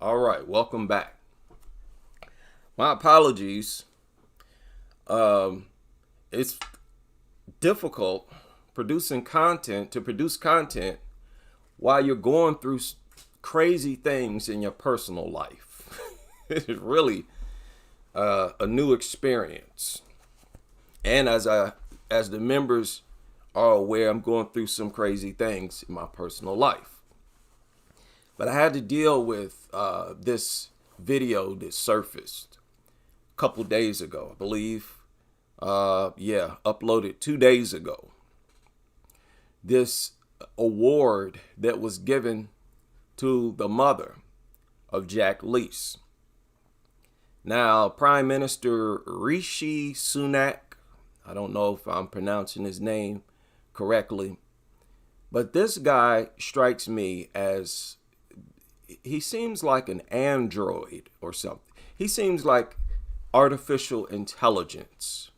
All right, welcome back. My apologies. It's difficult to produce content while you're going through crazy things in your personal life. It is really a new experience. And as the members are aware, I'm going through some crazy things in my personal life. But I had to deal with this video that surfaced a couple days ago, I believe. Uploaded 2 days ago. This award that was given to the mother of Jack Leese. Now, Prime Minister Rishi Sunak, I don't know if I'm pronouncing his name correctly, but this guy strikes me as, he seems like an android or something. He seems like artificial intelligence,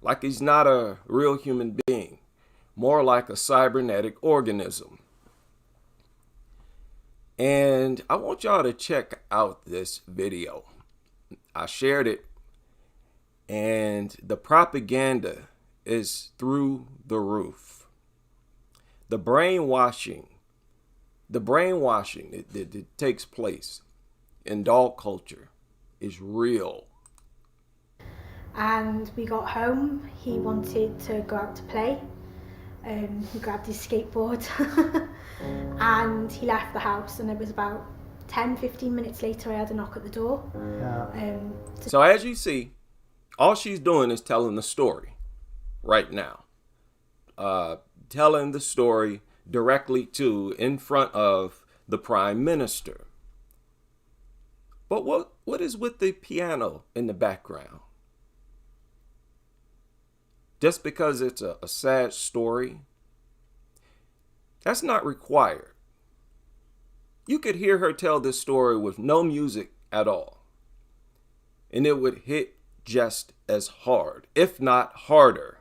like he's not a real human being, more like a cybernetic organism. And I want y'all to check out this video. I shared it, and the propaganda is through the roof. The brainwashing that takes place in dog culture is real. And we got home, he wanted to go out to play. He grabbed his skateboard and he left the house, and it was about 10-15 minutes later I had a knock at the door. So as you see, all she's doing is telling the story right now. Telling the story directly in front of the Prime Minister. But what is with the piano in the background? Just because it's a sad story, that's not required. You could hear her tell this story with no music at all, and it would hit just as hard, if not harder.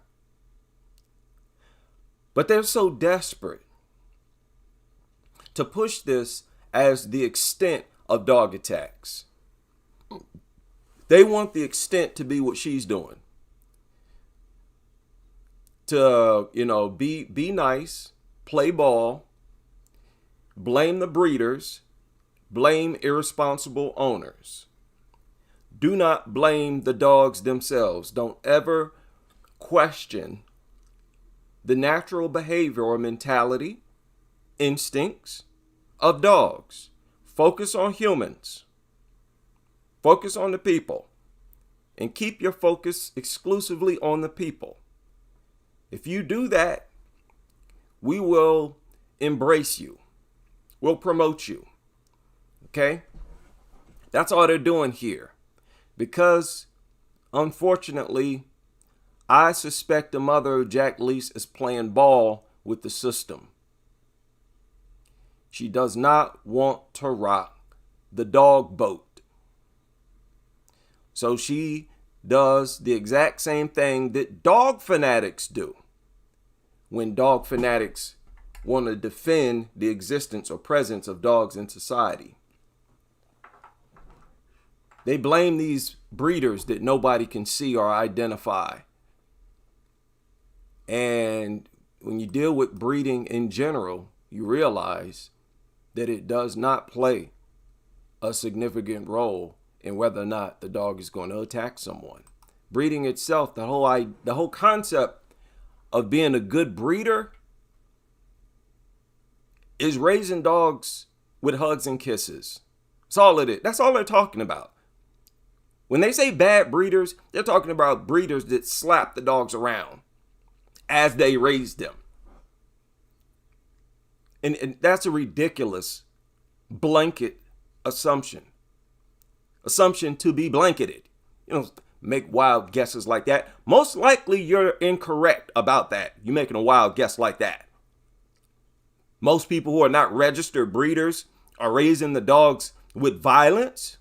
But they're so desperate to push this as the extent of dog attacks. They want the extent to be what she's doing. To, be nice, play ball, blame the breeders, blame irresponsible owners. Do not blame the dogs themselves. Don't ever question the natural behavior or mentality, instincts of dogs. Focus on humans. Focus on the people. And keep your focus exclusively on the people. If you do that, we will embrace you. We'll promote you. Okay? That's all they're doing here. Because, unfortunately, I suspect the mother of Jack Leese is playing ball with the system. She does not want to rock the dog boat. So she does the exact same thing that dog fanatics do. When dog fanatics want to defend the existence or presence of dogs in society. They blame these breeders that nobody can see or identify. And when you deal with breeding in general, you realize that it does not play a significant role in whether or not the dog is going to attack someone. Breeding itself, the whole concept of being a good breeder is raising dogs with hugs and kisses. That's all it is. That's all they're talking about. When they say bad breeders, they're talking about breeders that slap the dogs around as they raise them. And that's a ridiculous blanket assumption. Assumption to be blanketed. Make wild guesses like that. Most likely you're incorrect about that. You're making a wild guess like that. Most people who are not registered breeders are raising the dogs with violence.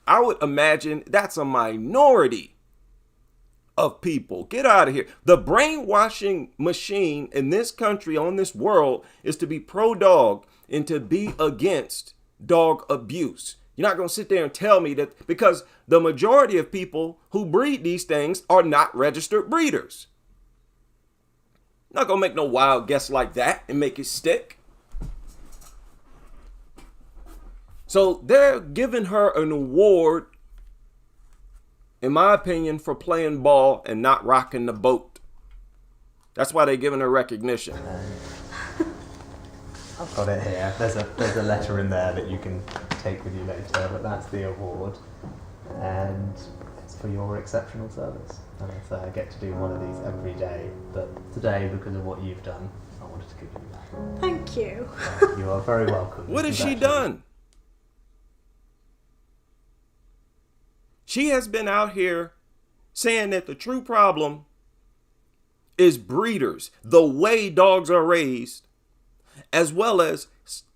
I would imagine that's a minority of people. Get out of here. The brainwashing machine in this country, on this world, is to be pro-dog and to be against dog abuse. You're not going to sit there and tell me that, because the majority of people who breed these things are not registered breeders. I'm not going to make no wild guess like that and make it stick. So they're giving her an award, in my opinion, for playing ball and not rocking the boat. That's why they're giving her recognition. I've got it here. There's a letter in there that you can take with you later, but that's the award, and it's for your exceptional service. And I get to do one of these every day, but today, because of what you've done, I wanted to give you that. Thank you. You are very welcome. What has she done? She has been out here saying that the true problem is breeders, the way dogs are raised, as well as,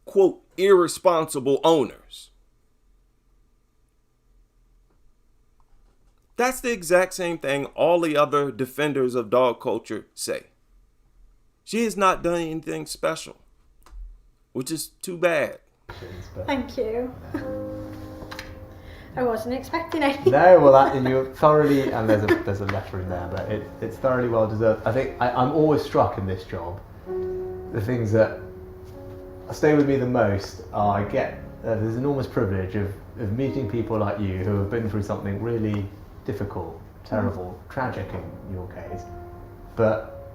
quote, irresponsible owners. That's the exact same thing all the other defenders of dog culture say. She has not done anything special, which is too bad. Thank you. I wasn't expecting anything. No, well, you're thoroughly, and there's a letter in there, but it's thoroughly well deserved. I think I'm always struck in this job. The things that stay with me the most are I get this enormous privilege of meeting people like you who have been through something really difficult, terrible, tragic in your case, but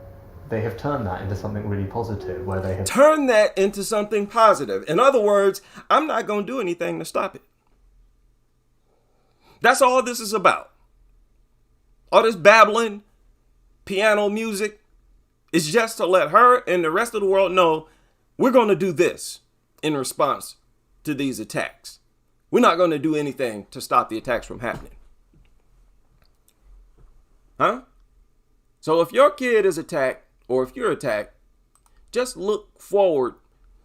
they have turned that into something really positive, where they have turned that into something positive. In other words, I'm not going to do anything to stop it. That's all this is about. All this babbling, piano music, is just to let her and the rest of the world know we're going to do this in response to these attacks. We're not going to do anything to stop the attacks from happening. Huh? So if your kid is attacked, or if you're attacked, just look forward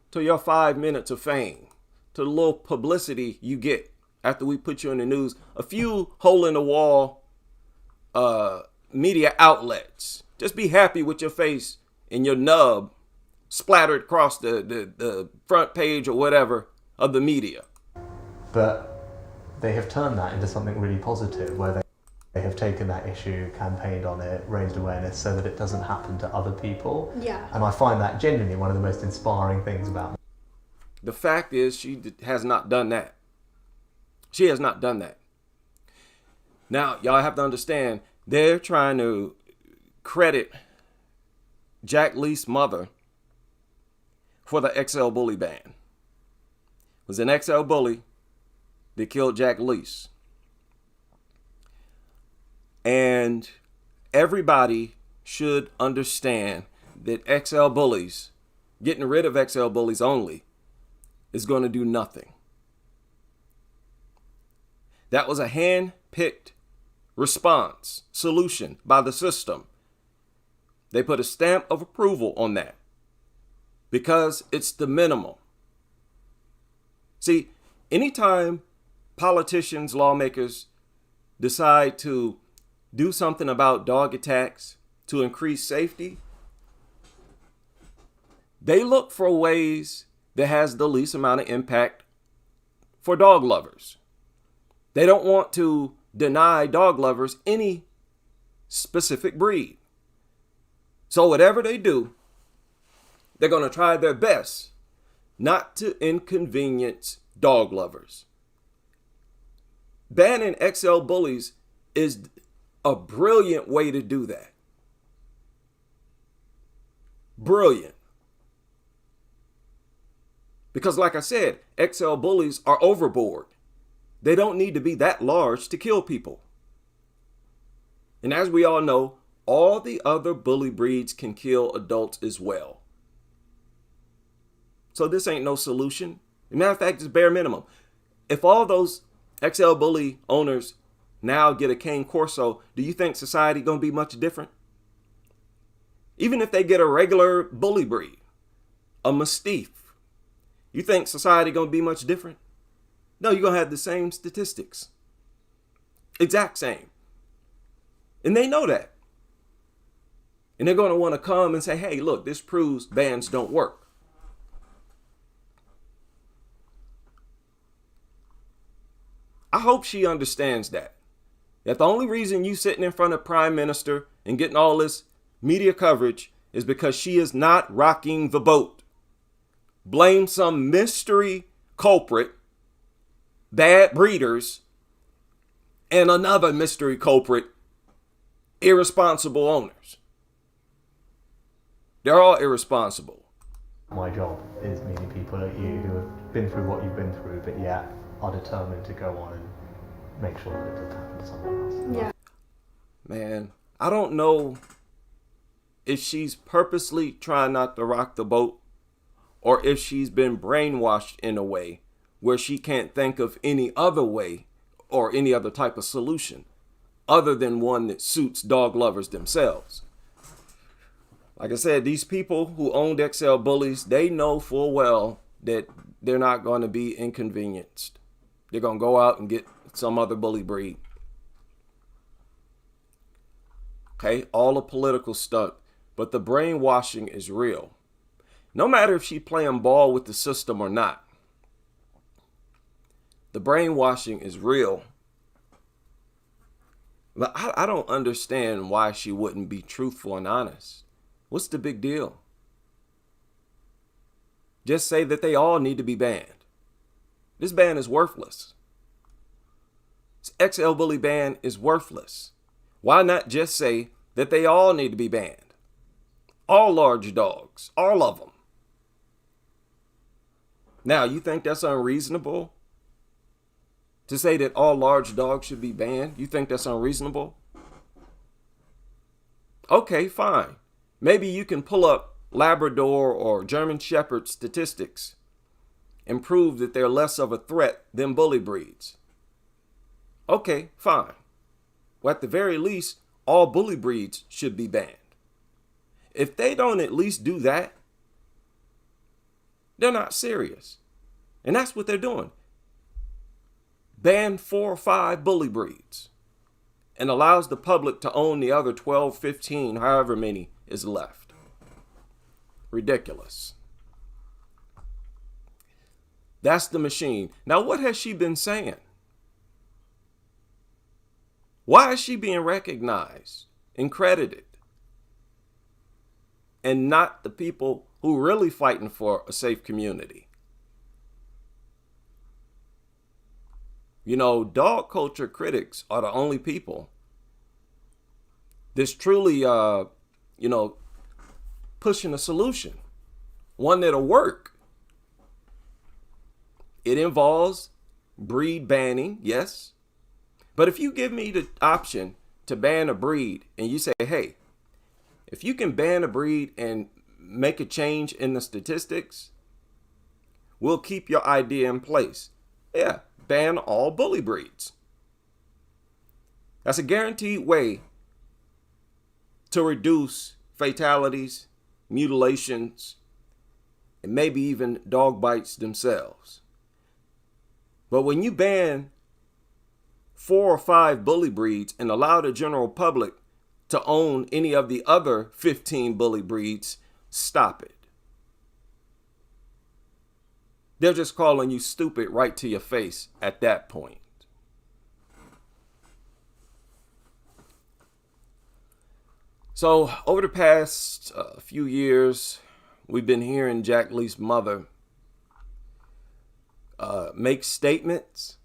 to your 5 minutes of fame, to the little publicity you get after we put you in the news. A few hole-in-the-wall media outlets. Just be happy with your face and your nub splattered across the front page or whatever of the media. But they have turned that into something really positive, where they have taken that issue, campaigned on it, raised awareness so that it doesn't happen to other people. Yeah. And I find that genuinely one of the most inspiring things about me. The fact is, she has not done that. She has not done that. Now, y'all have to understand, they're trying to credit Jack Lee's mother for the XL bully ban. It was an XL bully that killed Jack Lee's. And everybody should understand that XL bullies, getting rid of XL bullies only, is going to do nothing. That was a hand-picked response, solution by the system. They put a stamp of approval on that because it's the minimum. See, anytime politicians, lawmakers decide to do something about dog attacks to increase safety, they look for ways that has the least amount of impact for dog lovers. They don't want to deny dog lovers any specific breed. So whatever they do, they're going to try their best not to inconvenience dog lovers. Banning XL bullies is a brilliant way to do that. Brilliant. Because like I said, XL bullies are overboard. They don't need to be that large to kill people. And as we all know, all the other bully breeds can kill adults as well. So this ain't no solution. As a matter of fact, it's bare minimum. If all those XL bully owners now get a cane corso, do you think society gonna be much different? Even if they get a regular bully breed, a mastiff, you think society gonna be much different? No, you're gonna have the same statistics. Exact same. And they know that. And they're gonna wanna come and say, hey, look, this proves bans don't work. I hope she understands that the only reason you sitting in front of Prime Minister and getting all this media coverage is because she is not rocking the boat. Blame some mystery culprit, bad breeders, and another mystery culprit, irresponsible owners. They're all irresponsible. My job is meeting people like you who have been through what you've been through, but yet are determined to go on and make sure that it doesn't happen to someone else. Yeah. Man, I don't know if she's purposely trying not to rock the boat or if she's been brainwashed in a way where she can't think of any other way or any other type of solution other than one that suits dog lovers themselves. Like I said, these people who owned XL Bullies, they know full well that they're not going to be inconvenienced. They're going to go out and get some other bully breed. Okay, all a political stunt, but the brainwashing is real. No matter if she's playing ball with the system or not, the brainwashing is real. But I don't understand why she wouldn't be truthful and honest. What's the big deal? Just say that they all need to be banned. This ban is worthless. This XL Bully ban is worthless. Why not just say that they all need to be banned? All large dogs, all of them. Now, you think that's unreasonable? To say that all large dogs should be banned? You think that's unreasonable? Okay, fine. Maybe you can pull up Labrador or German Shepherd statistics and prove that they're less of a threat than bully breeds. Okay, fine. Well, at the very least, all bully breeds should be banned. If they don't at least do that, they're not serious. And that's what they're doing. Ban 4 or 5 bully breeds and allows the public to own the other 12, 15, however many is left. Ridiculous. That's the machine. Now, what has she been saying? Why is she being recognized and credited? And not the people who are really fighting for a safe community? You know, dog culture critics are the only people that's truly, pushing a solution, one that'll work. It involves breed banning, yes. But if you give me the option to ban a breed and you say, hey, if you can ban a breed and make a change in the statistics, we'll keep your idea in place. Yeah, ban all bully breeds. That's a guaranteed way to reduce fatalities, mutilations, and maybe even dog bites themselves. But when you ban 4 or 5 bully breeds and allow the general public to own any of the other 15 bully breeds, stop it. They're just calling you stupid right to your face at that point. So over the past few years, we've been hearing Jack Lee's mother make statements,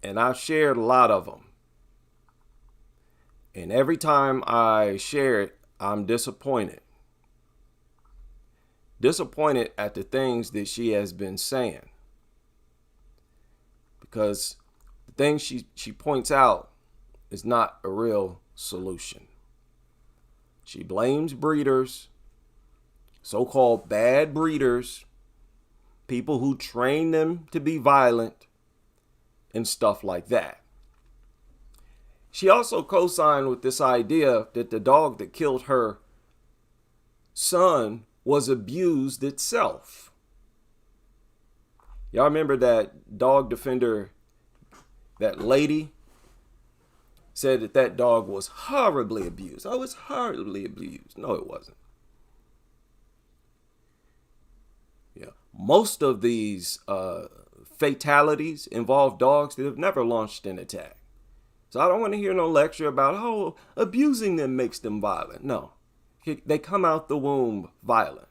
and I've shared a lot of them. And every time I share it, I'm disappointed. Disappointed at the things that she has been saying. Because the things she points out is not a real solution. She blames breeders, so-called bad breeders, people who train them to be violent, and stuff like that. She also co-signed with this idea that the dog that killed her son was abused itself. Y'all remember that dog defender, that lady said that dog was horribly abused. Oh, it's horribly abused. No, it wasn't. Yeah, most of these fatalities involve dogs that have never launched an attack. So I don't want to hear no lecture about how abusing them makes them violent. No, they come out the womb violent.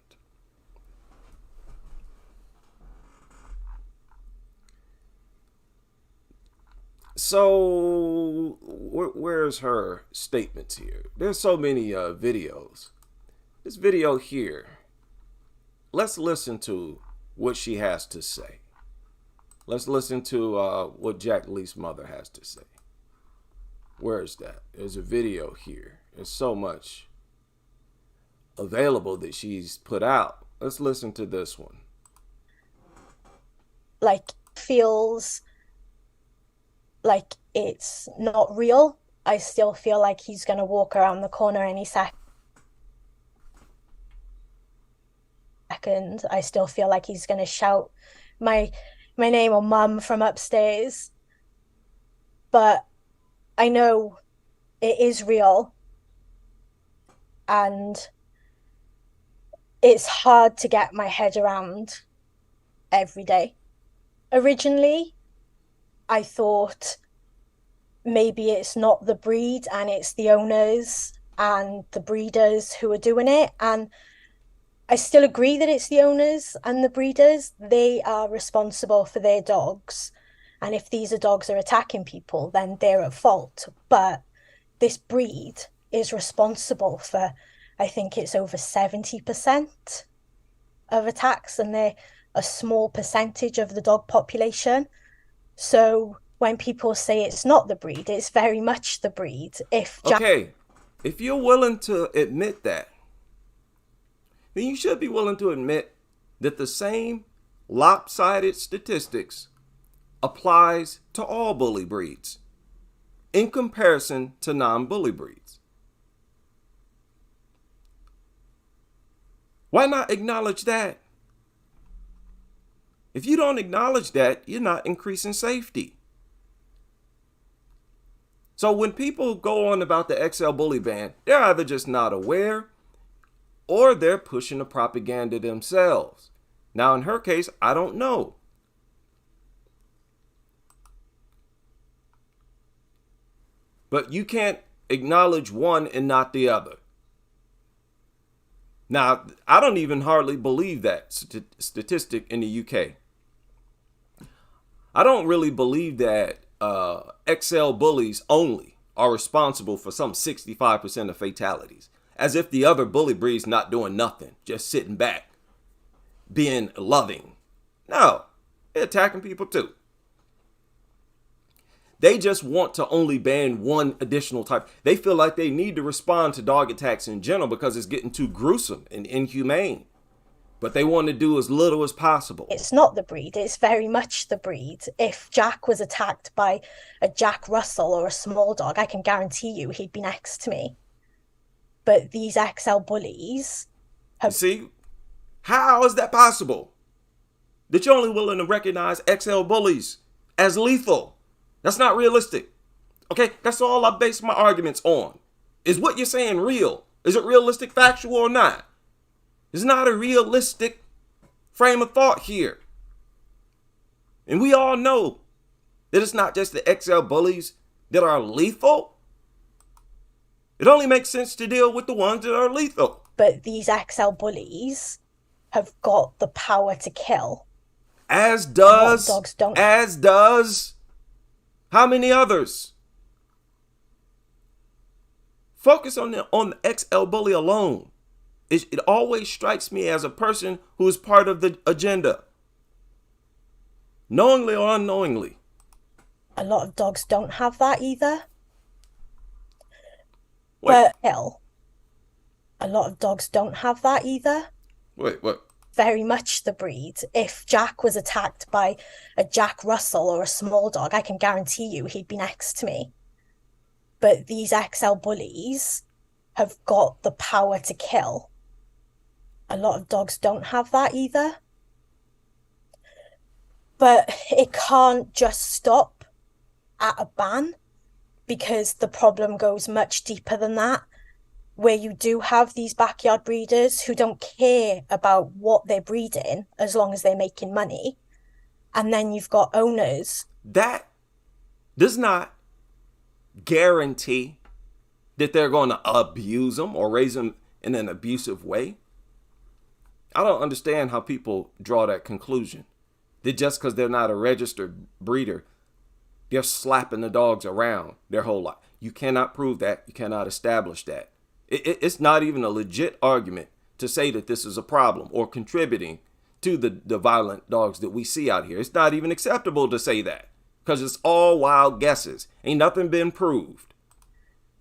So where's her statements here? There's so many videos. This video here, let's listen to what she has to say. Let's listen to what Jack Lee's mother has to say. Where is that? There's a video here. There's so much available that she's put out. Let's listen to this one. Like, feels like it's not real. I still feel like he's going to walk around the corner any second. I still feel like he's going to shout my name or mum from upstairs. But I know it is real. And it's hard to get my head around every day. Originally, I thought maybe it's not the breed and it's the owners and the breeders who are doing it. And I still agree that it's the owners and the breeders. They are responsible for their dogs. And if these dogs are attacking people, then they're at fault. But this breed is responsible for, I think it's over 70% of attacks, and they're a small percentage of the dog population. So when people say it's not the breed, it's very much the breed. Okay, if you're willing to admit that, then you should be willing to admit that the same lopsided statistics applies to all bully breeds in comparison to non-bully breeds. Why not acknowledge that? If you don't acknowledge that, you're not increasing safety. So when people go on about the XL bully ban, they're either just not aware or they're pushing the propaganda themselves. Now, in her case, I don't know. But you can't acknowledge one and not the other. Now, I don't even hardly believe that statistic in the UK. I don't really believe that XL bullies only are responsible for some 65% of fatalities. As if the other bully breeds not doing nothing, just sitting back, being loving. No, they're attacking people too. They just want to only ban one additional type. They feel like they need to respond to dog attacks in general because it's getting too gruesome and inhumane. But they want to do as little as possible. It's not the breed. It's very much the breed. If Jack was attacked by a Jack Russell or a small dog, I can guarantee you he'd be next to me. But these XL bullies have... See, how is that possible? That you're only willing to recognize XL bullies as lethal. That's not realistic. Okay, that's all I base my arguments on. Is what you're saying real? Is it realistic, factual, or not? It's not a realistic frame of thought here. And we all know that it's not just the XL bullies that are lethal. It only makes sense to deal with the ones that are lethal. But these XL bullies have got the power to kill. As does, dogs don't. As does, how many others? Focus on the XL bully alone. It always strikes me as a person who is part of the agenda. Knowingly or unknowingly. A lot of dogs don't have that either. Wait. But a lot of dogs don't have that either. Wait, what? Very much the breed. If Jack was attacked by a Jack Russell or a small dog, I can guarantee you he'd be next to me. But these XL bullies have got the power to kill. A lot of dogs don't have that either. But it can't just stop at a ban, because the problem goes much deeper than that, where you do have these backyard breeders who don't care about what they're breeding as long as they're making money. And then you've got owners. That does not guarantee that they're going to abuse them or raise them in an abusive way. I don't understand how people draw that conclusion. That just because they're not a registered breeder, they're slapping the dogs around their whole life. You cannot prove that. You cannot establish that. It's not even a legit argument to say that this is a problem or contributing to the violent dogs that we see out here. It's not even acceptable to say that because it's all wild guesses. Ain't nothing been proved.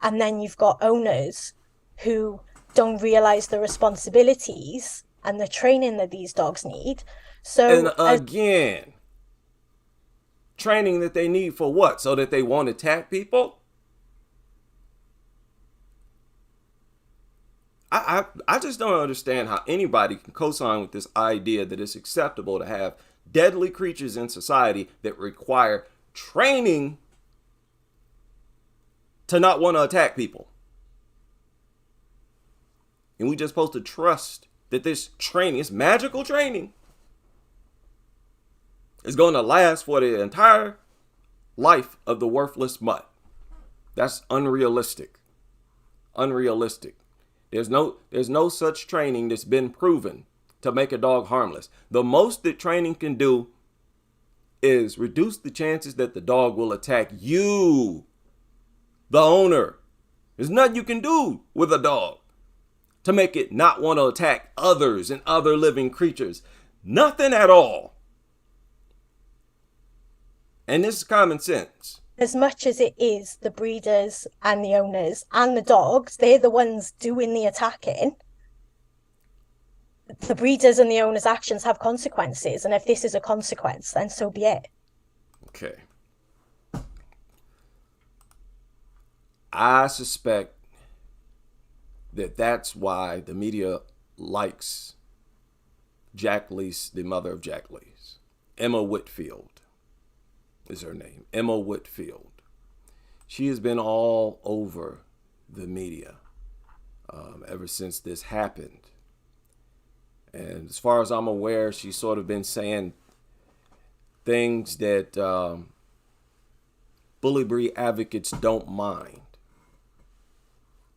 And then you've got owners who don't realize the responsibilities and the training that these dogs need. So and again, training that they need for what? So that they won't attack people? I just don't understand how anybody can co-sign with this idea that it's acceptable to have deadly creatures in society that require training to not want to attack people. And we just supposed to trust that this training, this magical training, is going to last for the entire life of the worthless mutt. That's unrealistic. Unrealistic. There's no such training that's been proven to make a dog harmless. The most that training can do is reduce the chances that the dog will attack you, the owner. There's nothing you can do with a dog to make it not want to attack others and other living creatures. Nothing at all. And this is common sense. As much as it is the breeders and the owners and the dogs, they're the ones doing the attacking. The breeders and the owners' actions have consequences. And if this is a consequence, then so be it. Okay. I suspect that that's why the media likes Jack Leese, the mother of Jack Leese. Emma Whitfield is her name. Emma Whitfield. She has been all over the media ever since this happened. And as far as I'm aware, she's sort of been saying things that bully breed advocates don't mind.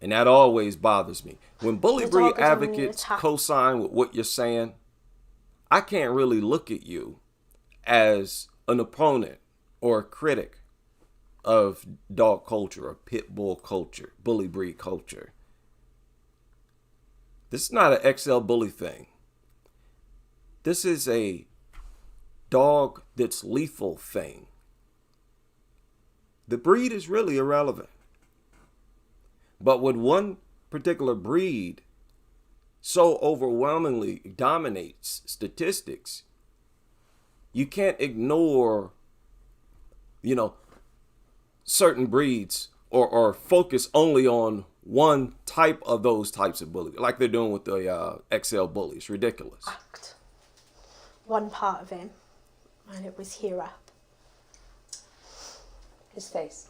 And that always bothers me. When bully breed advocates co-sign with what you're saying, I can't really look at you as an opponent or a critic of dog culture or pit bull culture, bully breed culture. This is not an XL bully thing. This is a dog that's lethal thing. The breed is really irrelevant. But when one particular breed so overwhelmingly dominates statistics, you can't ignore, certain breeds or focus only on one type of those types of bullies, like they're doing with the XL bullies. Ridiculous. One part of him, and it was here up. His face.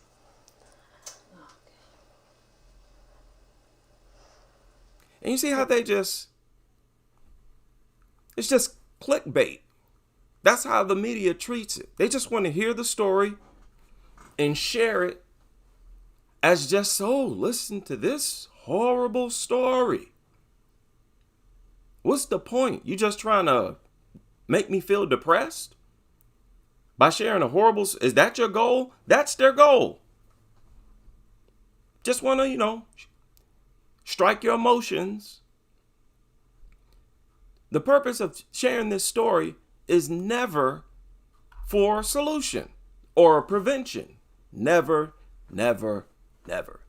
And you see how it's just clickbait. That's how the media treats it. They just want to hear the story and share it as just, oh, listen to this horrible story. What's the point? You just trying to make me feel depressed? By sharing a horrible, is that your goal? That's their goal. Just want to, strike your emotions. The purpose of sharing this story is never for a solution or a prevention. Never, never, never.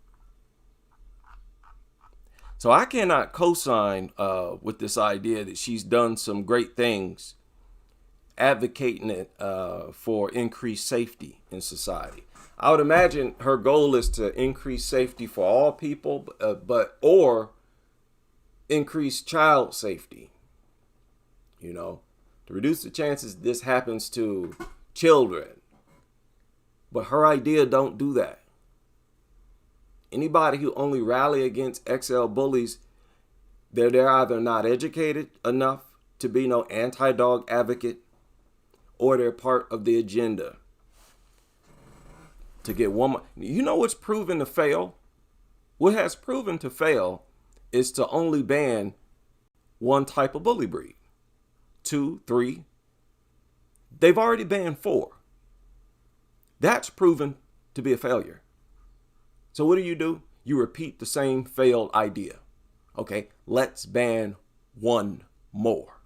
So I cannot co-sign with this idea that she's done some great things advocating it for increased safety in society. I would imagine her goal is to increase safety for all people, or increase child safety, to reduce the chances this happens to children. But her idea don't do that. Anybody who only rally against XL bullies, they're either not educated enough to be no anti-dog advocate, or they're part of the agenda to get one. You know what's proven to fail? What has proven to fail is to only ban one type of bully breed. 2, 3. They've already banned 4. That's proven to be a failure. So what do? You repeat the same failed idea. Okay, let's ban 1 more.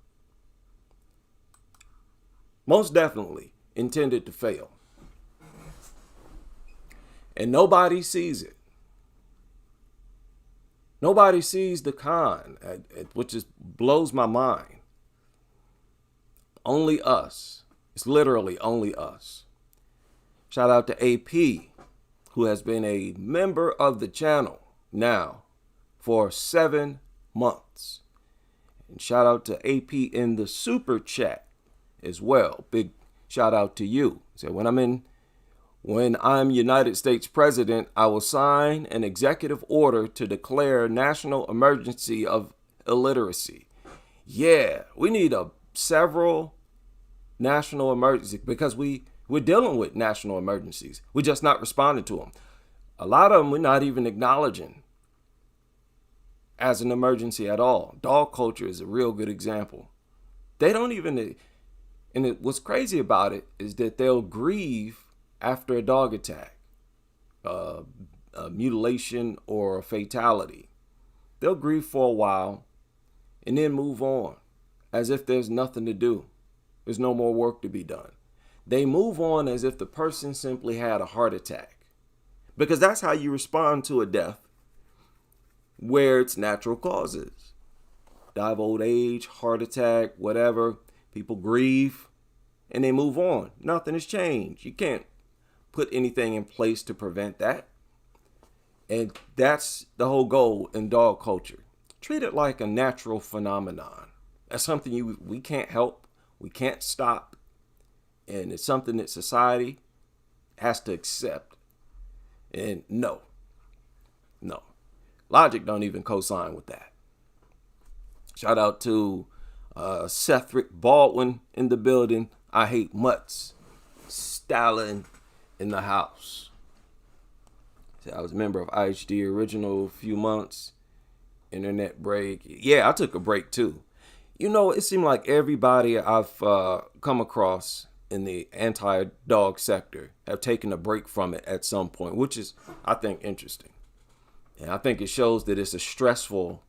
Most definitely intended to fail. And nobody sees it. Nobody sees the con, which just blows my mind. Only us. It's literally only us. Shout out to AP, who has been a member of the channel now for 7 months. And shout out to AP in the super chat as well. Big shout out to you. So when I'm United States President, I will sign an executive order to declare national emergency of illiteracy. Yeah, we need several national emergencies because we're dealing with national emergencies. We're just not responding to them. A lot of them we're not even acknowledging as an emergency at all. Dog culture is a real good example. They don't even, and what's crazy about it is that they'll grieve after a dog attack, a mutilation, or a fatality. They'll grieve for a while and then move on as if there's nothing to do. There's no more work to be done. They move on as if the person simply had a heart attack, because that's how you respond to a death where it's natural causes. Die of old age, heart attack, whatever. People grieve and they move on. Nothing has changed. You can't put anything in place to prevent that. And that's the whole goal in dog culture. Treat it like a natural phenomenon. That's something we can't help. We can't stop. And it's something that society has to accept. And no. Logic don't even co-sign with that. Shout out to Sethrick Baldwin in the building. I hate mutts. Stalin in the house. So I was a member of IHD original a few months. Internet break. Yeah, I took a break too. You know, it seemed like everybody I've come across in the anti-dog sector have taken a break from it at some point, which is, I think, interesting. And I think it shows that it is a stressful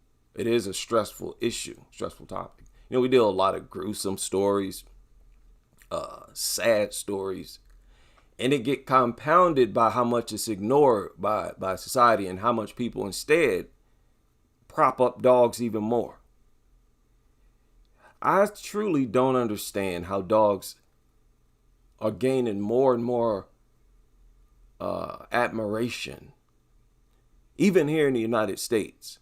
issue, stressful topic. You know, we deal with a lot of gruesome stories, sad stories, and it get compounded by how much it's ignored by society and how much people instead prop up dogs even more. I truly don't understand how dogs are gaining more and more admiration, even here in the United States,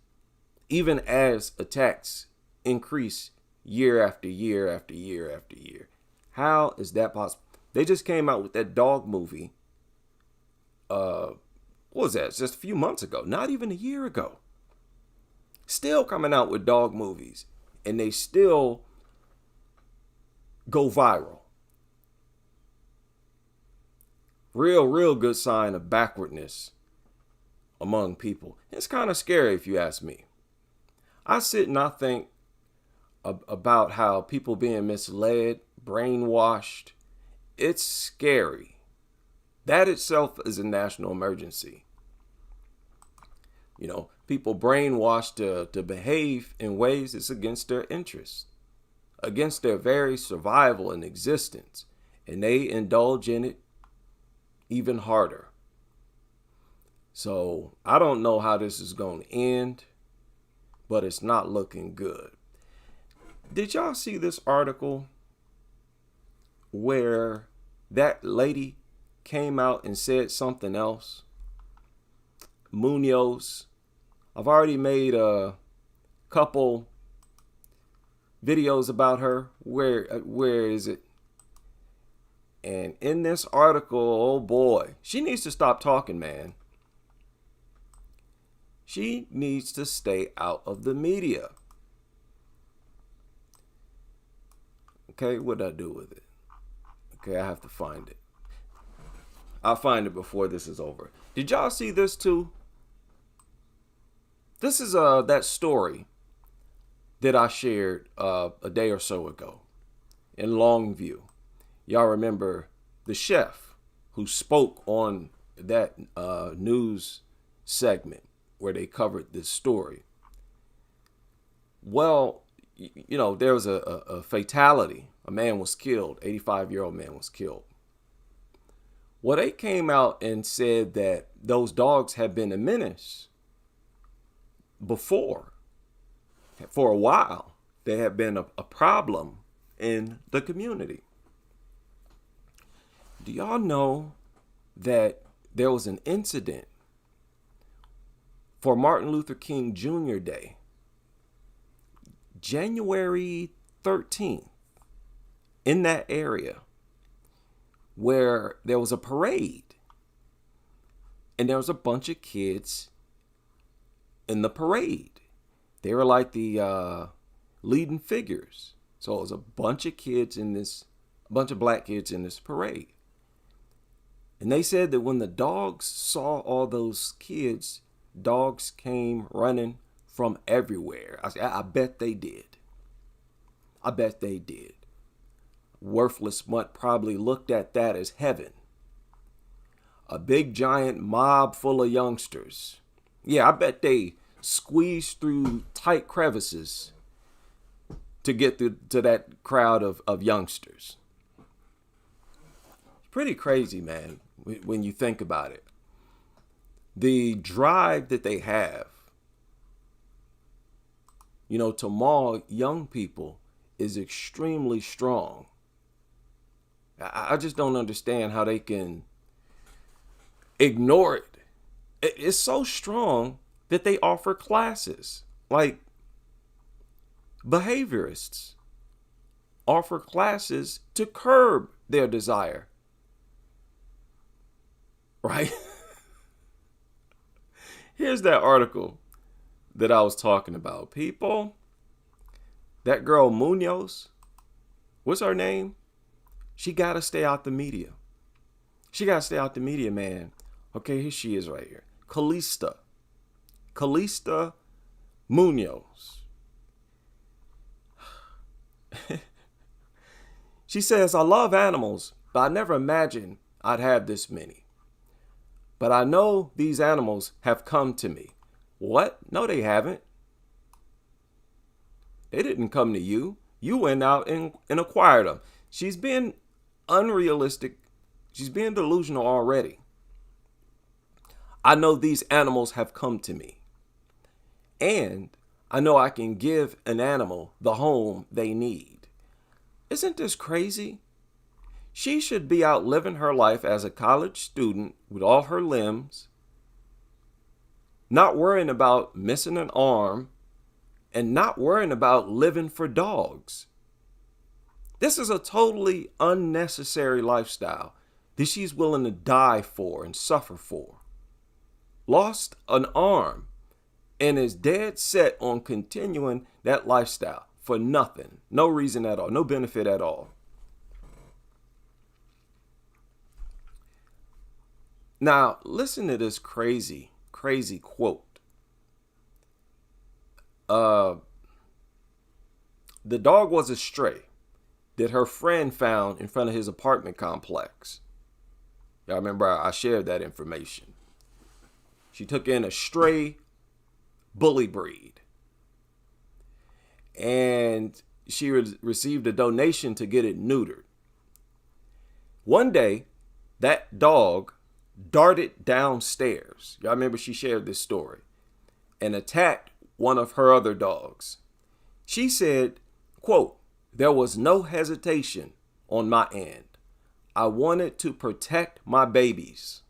even as attacks increase year after year after year after year. How is that possible? They just came out with that dog movie. What was that? It's just a few months ago, not even a year ago. Still coming out with dog movies, and they still go viral. Real good sign of backwardness among people. It's kind of scary if you ask me. I sit and I think about how people being misled, brainwashed. It's scary. That itself is a national emergency. You know, people brainwashed to behave in ways that's against their interests, against their very survival and existence, and they indulge in it even harder. So I don't know how this is going to end, but it's not looking good. Did y'all see this article where that lady came out and said something else? Munoz. I've already made a couple videos about her. Where is it? And in this article, oh boy, she needs to stop talking, man. She needs to stay out of the media. Okay, what did I do with it? Okay, I have to find it. I'll find it before this is over. Did y'all see this too? This is that story that I shared a day or so ago in Longview. Y'all remember the chef who spoke on that news segment where they covered this story. Well, you know, there was a fatality. A man was killed. 85-year-old man was killed. Well, they came out and said that those dogs had been a menace before. For a while, they had been a problem in the community. Do y'all know that there was an incident for Martin Luther King Jr. Day, January 13th, in that area, where there was a parade and there was a bunch of kids in the parade. They were like the leading figures. So it was a bunch of black kids in this parade. And they said that when the dogs saw all those kids, dogs came running from everywhere. I bet they did. I bet they did. Worthless Mutt probably looked at that as heaven. A big giant mob full of youngsters. Yeah, I bet they squeezed through tight crevices to get to that crowd of youngsters. It's pretty crazy, man, when you think about it. The drive that they have, you know, to maul young people is extremely strong. I just don't understand how they can ignore it. It's so strong that they offer classes. Like, behaviorists offer classes to curb their desire. Right? Here's that article that I was talking about. People, that girl Munoz, what's her name? She got to stay out the media. She got to stay out the media, man. Okay, here she is right here. Calista Munoz. She says, I love animals, but I never imagined I'd have this many. But I know these animals have come to me. What? No, they haven't. They didn't come to you. You went out and acquired them. She's being unrealistic. She's being delusional already. I know these animals have come to me. And I know I can give an animal the home they need. Isn't this crazy? She should be out living her life as a college student with all her limbs, not worrying about missing an arm, and not worrying about living for dogs. This is a totally unnecessary lifestyle that she's willing to die for and suffer for. Lost an arm and is dead set on continuing that lifestyle for nothing, no reason at all, no benefit at all. Now, listen to this crazy quote. The dog was a stray that her friend found in front of his apartment complex. Y'all remember I shared that information. She took in a stray bully breed. And she received a donation to get it neutered. One day, that dog darted downstairs. Y'all remember she shared this story. And attacked one of her other dogs. She said, quote, there was no hesitation on my end. I wanted to protect my babies.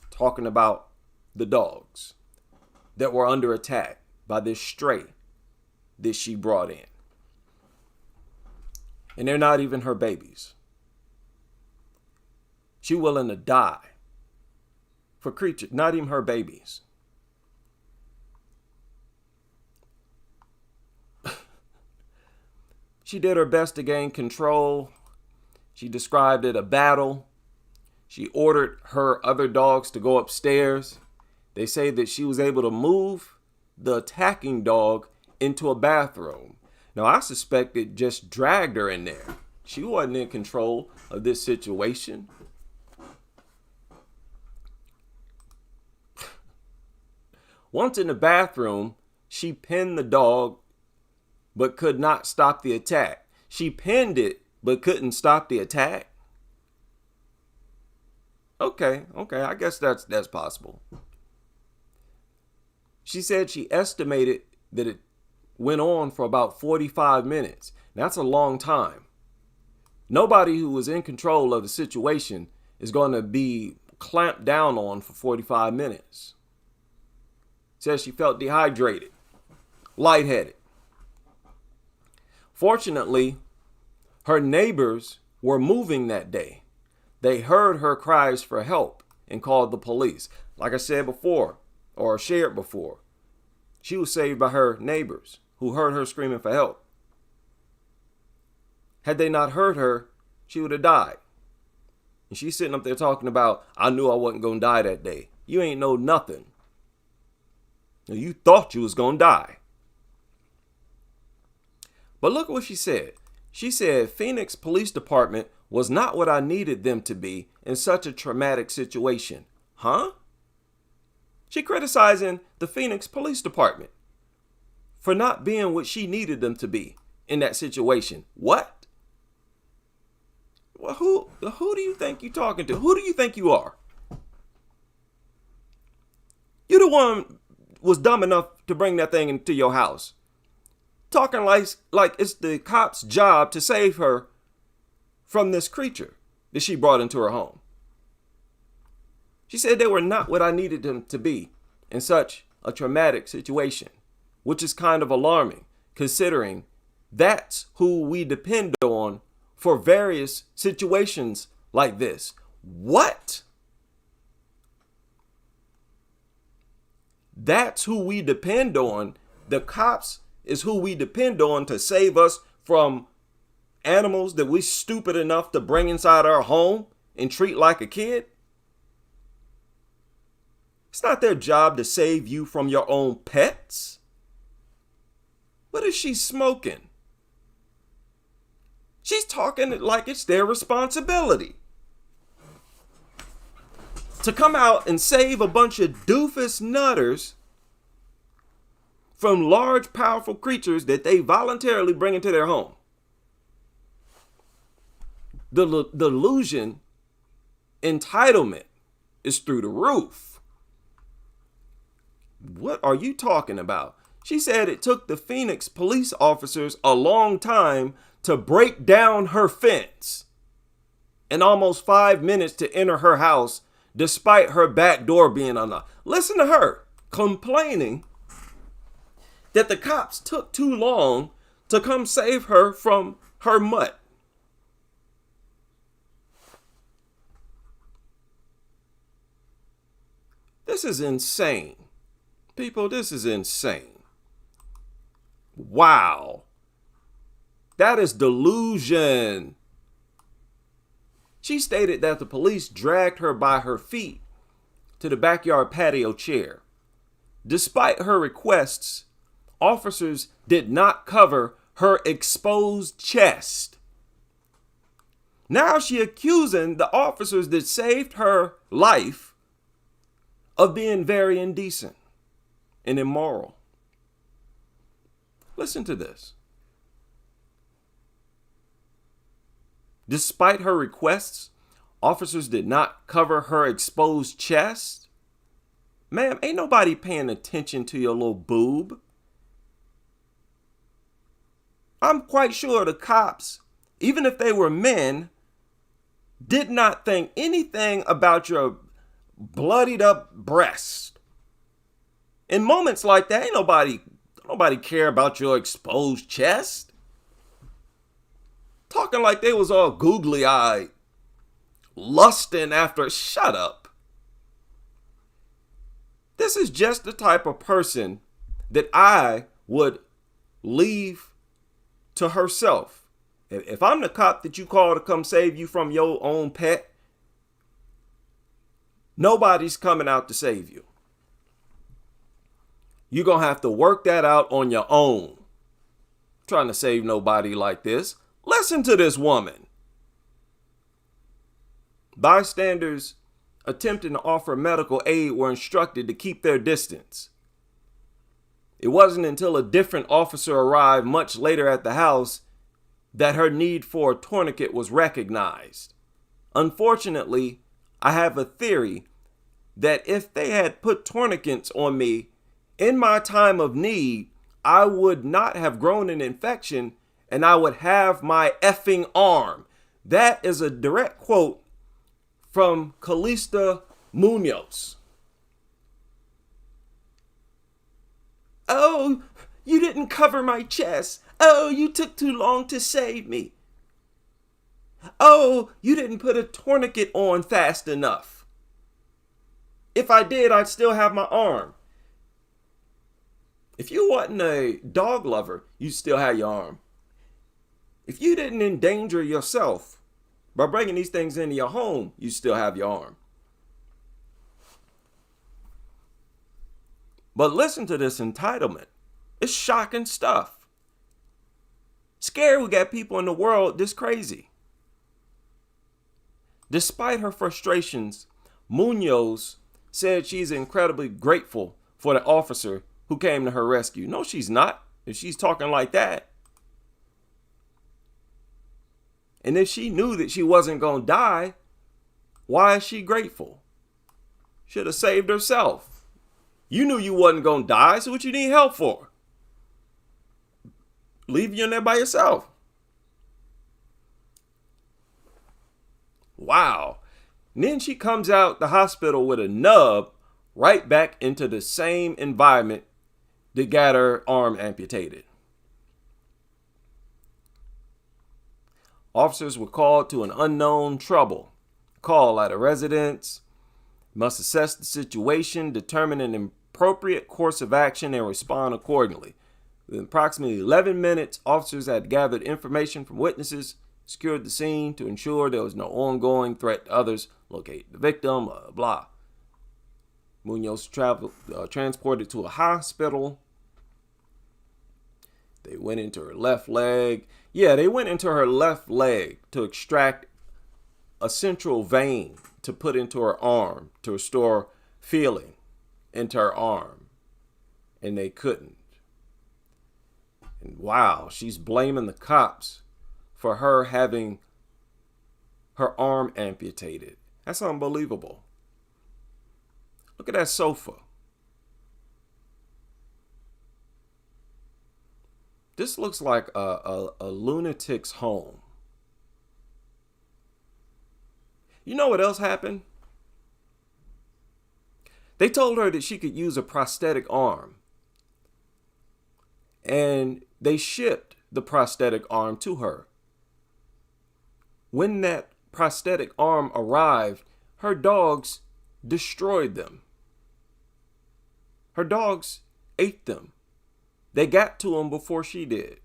Talking about the dogs that were under attack by this stray that she brought in. And they're not even her babies. She willing to die for creatures, not even her babies. She did her best to gain control. She described it a battle. She ordered her other dogs to go upstairs. They say that she was able to move the attacking dog into a bathroom. Now, I suspect it just dragged her in there. She wasn't in control of this situation. Once in the bathroom, she pinned the dog, but could not stop the attack. She pinned it, but couldn't stop the attack. Okay, I guess that's possible. She said she estimated that it went on for about 45 minutes. That's a long time. Nobody who was in control of the situation is going to be clamped down on for 45 minutes. Says she felt dehydrated, lightheaded. Fortunately, her neighbors were moving that day. They heard her cries for help and called the police. Like I said before, or shared before, she was saved by her neighbors who heard her screaming for help. Had they not heard her, she would have died. And she's sitting up there talking about, I knew I wasn't going to die that day. You ain't know nothing. You thought you was going to die. But look what she said. She said Phoenix Police Department was not what I needed them to be in such a traumatic situation. Huh? She criticizing the Phoenix Police Department for not being what she needed them to be in that situation. What? Well, who do you think you're talking to? Who do you think you are? You're the one was dumb enough to bring that thing into your house. Talking like it's the cop's job to save her from this creature that she brought into her home. She said they were not what I needed them to be in such a traumatic situation, which is kind of alarming considering that's who we depend on for various situations like this. What? That's who we depend on. The cops is who we depend on to save us from animals that we're stupid enough to bring inside our home and treat like a kid. It's not their job to save you from your own pets. What is she smoking? She's talking like it's their responsibility to come out and save a bunch of doofus nutters from large, powerful creatures that they voluntarily bring into their home. The delusion, entitlement is through the roof. What are you talking about? She said it took the Phoenix police officers a long time to break down her fence and almost 5 minutes to enter her house despite her back door being unlocked. Listen to her complaining that the cops took too long to come save her from her mutt. This is insane. People, this is insane. Wow. That is delusion. She stated that the police dragged her by her feet to the backyard patio chair. Despite her requests, officers did not cover her exposed chest. Now she accusing the officers that saved her life of being very indecent and immoral. Listen to this. Despite her requests, officers did not cover her exposed chest. Ma'am, ain't nobody paying attention to your little boob. I'm quite sure the cops, even if they were men, did not think anything about your bloodied up breast. In moments like that, ain't nobody care about your exposed chest. Talking like they was all googly eyed, lusting after. Shut up. This is just the type of person that I would leave to herself If I'm the cop that you call to come save you from your own pet, nobody's coming out to save you. You're going to have to work that out on your own. I'm trying to save nobody like this. Listen to this woman. Bystanders attempting to offer medical aid were instructed to keep their distance. It wasn't until a different officer arrived much later at the house that her need for a tourniquet was recognized. Unfortunately, I have a theory that if they had put tourniquets on me in my time of need, I would not have grown an infection and I would have my effing arm. That is a direct quote from Calista Munoz. Oh, you didn't cover my chest. Oh, you took too long to save me. Oh, you didn't put a tourniquet on fast enough. If I did, I'd still have my arm. If you wasn't a dog lover, you'd still have your arm. If you didn't endanger yourself by bringing these things into your home, you still have your arm. But listen to this entitlement. It's shocking stuff. Scared we got people in the world this crazy. Despite her frustrations, Munoz said she's incredibly grateful for the officer who came to her rescue. No, she's not, if she's talking like that. And if she knew that she wasn't going to die, why is she grateful? Should have saved herself. You knew you wasn't going to die, so what you need help for? Leave you in there by yourself. Wow. And then she comes out the hospital with a nub right back into the same environment that got her arm amputated. Officers were called to an unknown trouble. Call at a residence. Must assess the situation, determine an appropriate course of action, and respond accordingly. Within approximately 11 minutes, officers had gathered information from witnesses, secured the scene to ensure there was no ongoing threat to others, locate the victim, blah, blah. Munoz transported to a hospital. They went into her left leg. Yeah, they went into her left leg to extract a central vein to put into her arm to restore feeling into her arm. And they couldn't. And wow, she's blaming the cops for her having her arm amputated. That's unbelievable. Look at that sofa. This looks like a lunatic's home. You know what else happened? They told her that she could use a prosthetic arm. And they shipped the prosthetic arm to her. When that prosthetic arm arrived, her dogs destroyed them. Her dogs ate them. They got to them before she did.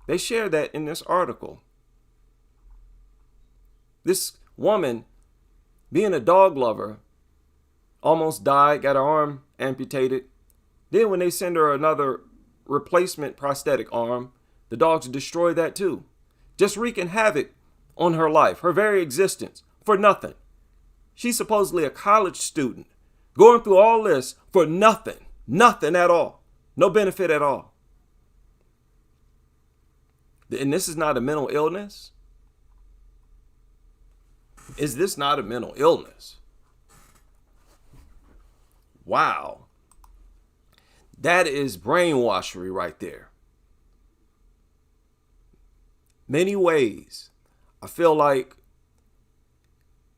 They shared that in this article. This woman, being a dog lover, almost died, got her arm amputated. Then when they send her another replacement prosthetic arm, the dogs destroy that too. Just wreaking havoc on her life, her very existence, for nothing. She's supposedly a college student, going through all this for nothing. Nothing at all. No benefit at all. And this is not a mental illness? Is this not a mental illness? Wow. That is brainwashery right there. Many ways, I feel like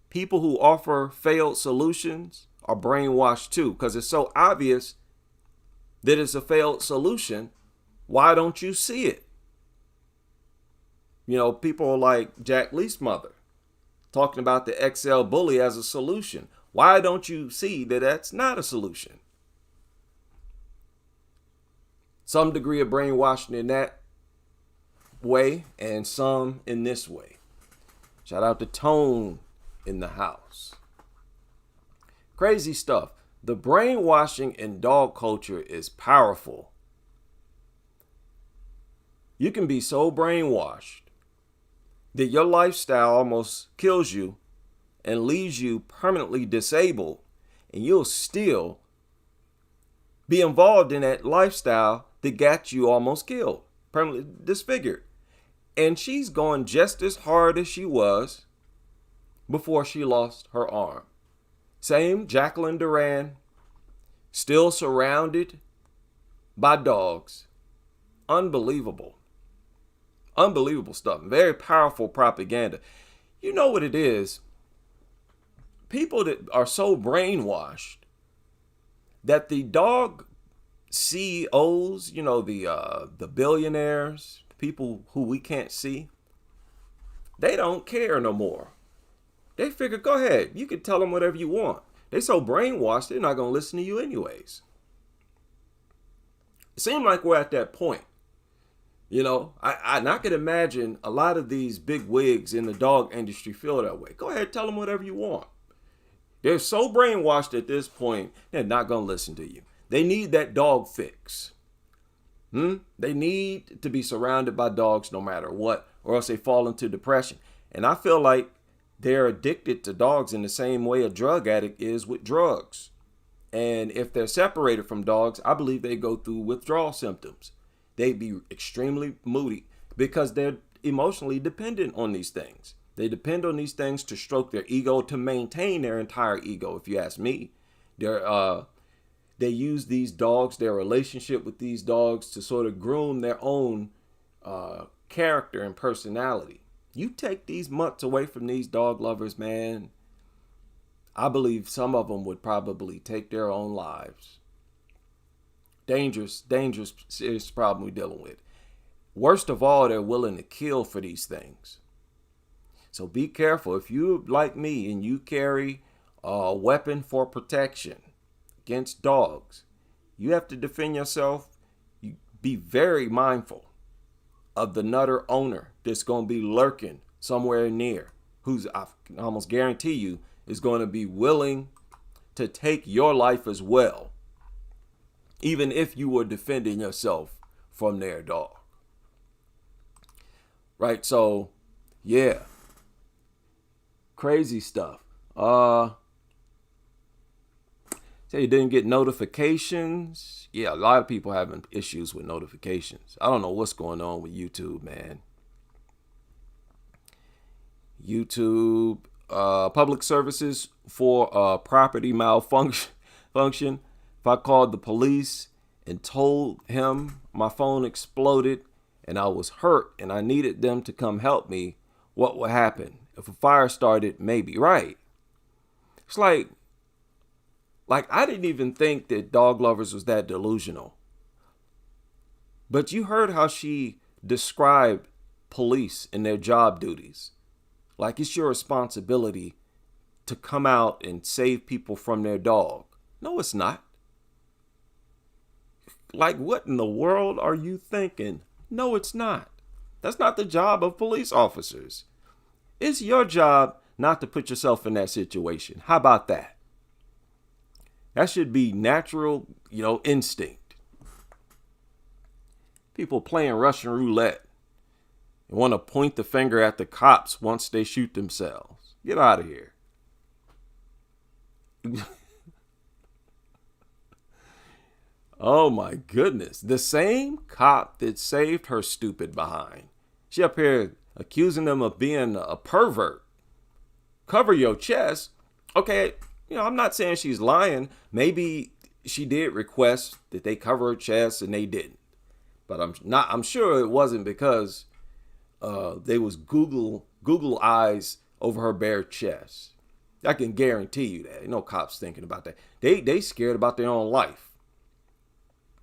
people who offer failed solutions are brainwashed too, because it's so obvious that it's a failed solution. Why don't you see it? You know, people like Jack Lee's mother talking about the XL bully as a solution. Why don't you see that that's not a solution? Some degree of brainwashing in that. way and some in this way. Shout out to Tone in the house. Crazy stuff. The brainwashing in dog culture is powerful. You can be so brainwashed that your lifestyle almost kills you and leaves you permanently disabled, and you'll still be involved in that lifestyle that got you almost killed, permanently disfigured. And she's going just as hard as she was before she lost her arm. Same Jacqueline Duran, still surrounded by dogs. Unbelievable. Unbelievable stuff. Very powerful propaganda. You know what it is? People that are so brainwashed that the dog CEOs, you know, the billionaires, people who we can't see, they don't care no more. They figure, go ahead, you can tell them whatever you want. They so brainwashed, they're not going to listen to you anyways. It seems like we're at that point. You know, I can imagine a lot of these big wigs in the dog industry feel that way. Go ahead, tell them whatever you want. They're so brainwashed at this point, they're not going to listen to you. They need that dog fix. They need to be surrounded by dogs no matter what, or else they fall into depression. And I feel like they're addicted to dogs in the same way a drug addict is with drugs. And if they're separated from dogs, I believe they go through withdrawal symptoms. They'd be extremely moody because they're emotionally dependent on these things. They depend on these things to stroke their ego, to maintain their entire ego, if you ask me. They use these dogs, their relationship with these dogs, to sort of groom their own character and personality. You take these mutts away from these dog lovers, man, I believe some of them would probably take their own lives. Dangerous, serious problem we're dealing with. Worst of all, they're willing to kill for these things. So be careful. If you're like me and you carry a weapon for protection against dogs, you have to defend yourself. You be very mindful of the nutter owner that's going to be lurking somewhere near, who's, I can almost guarantee you, is going to be willing to take your life as well, even if you were defending yourself from their dog. Right? So, yeah. Crazy stuff. Say you didn't get notifications. Yeah, a lot of people having issues with notifications. I don't know what's going on with YouTube, man. YouTube, public services for property malfunction. If I called the police and told him my phone exploded and I was hurt and I needed them to come help me, what would happen? If a fire started, maybe, right? It's like I didn't even think that dog lovers was that delusional. But you heard how she described police and their job duties. Like it's your responsibility to come out and save people from their dog. No, it's not. Like, what in the world are you thinking? No, it's not. That's not the job of police officers. It's your job not to put yourself in that situation. How about that? That should be natural, instinct. People playing Russian roulette and want to point the finger at the cops once they shoot themselves. Get out of here. Oh my goodness. The same cop that saved her stupid behind. She up here accusing them of being a pervert. Cover your chest. Okay, I'm not saying she's lying. Maybe she did request that they cover her chest and they didn't. But I'm sure it wasn't because they was Google eyes over her bare chest. I can guarantee you that. No cops thinking about that. They scared about their own life.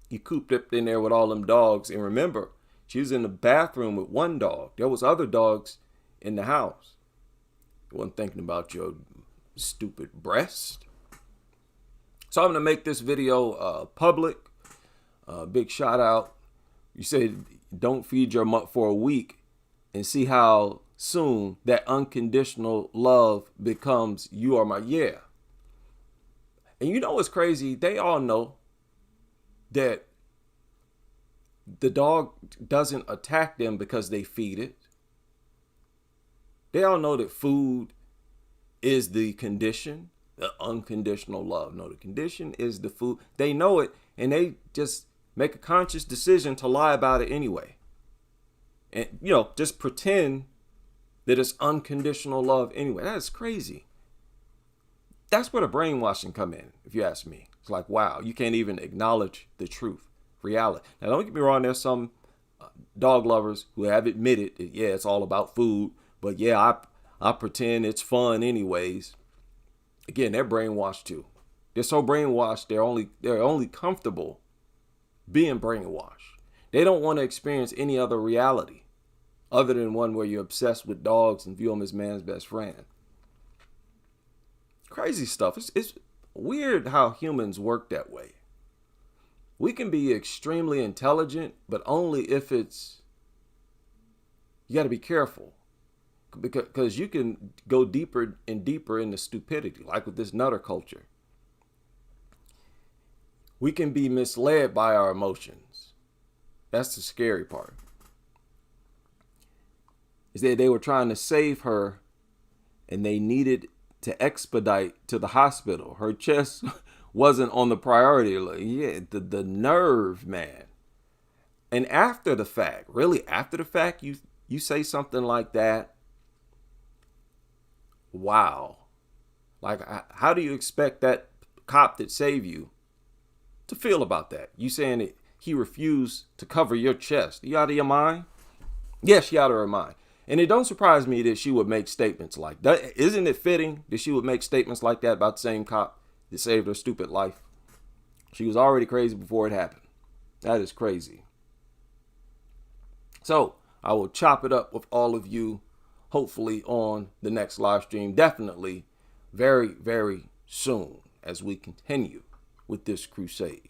You cooped up in there with all them dogs. And remember, she was in the bathroom with one dog. There was other dogs in the house. You wasn't thinking about your stupid breast. So I'm going to make this video public. Big shout out. You said don't feed your mutt for a week and see how soon that unconditional love becomes you are my yeah. And you know what's crazy? They all know that the dog doesn't attack them because they feed it. They all know that food is the condition, the unconditional love. No, the condition is the food. They know it, and they just make a conscious decision to lie about it anyway. And, just pretend that it's unconditional love anyway. That's crazy. That's where the brainwashing come in, if you ask me. It's like, wow, you can't even acknowledge the truth, reality. Now, don't get me wrong. There's some dog lovers who have admitted that, yeah, it's all about food. But yeah, I pretend it's fun anyways. Again, they're brainwashed too. They're so brainwashed, they're only comfortable being brainwashed. They don't want to experience any other reality other than one where you're obsessed with dogs and view them as man's best friend. Crazy stuff. It's weird how humans work that way. We can be extremely intelligent, but only if you got to be careful. Because you can go deeper and deeper into stupidity, like with this nutter culture. We can be misled by our emotions. That's the scary part. Is that they were trying to save her and they needed to expedite to the hospital. Her chest wasn't on the priority list. Yeah, the nerve, man. And after the fact, really after the fact, you say something like that. Wow. Like, how do you expect that cop that saved you to feel about that? You saying that he refused to cover your chest. You out of your mind? Yes, she out of her mind. And it don't surprise me that she would make statements like that. Isn't it fitting that she would make statements like that about the same cop that saved her stupid life? She was already crazy before it happened. That is crazy. So I will chop it up with all of you, hopefully on the next live stream. Definitely very, very soon as we continue with this crusade.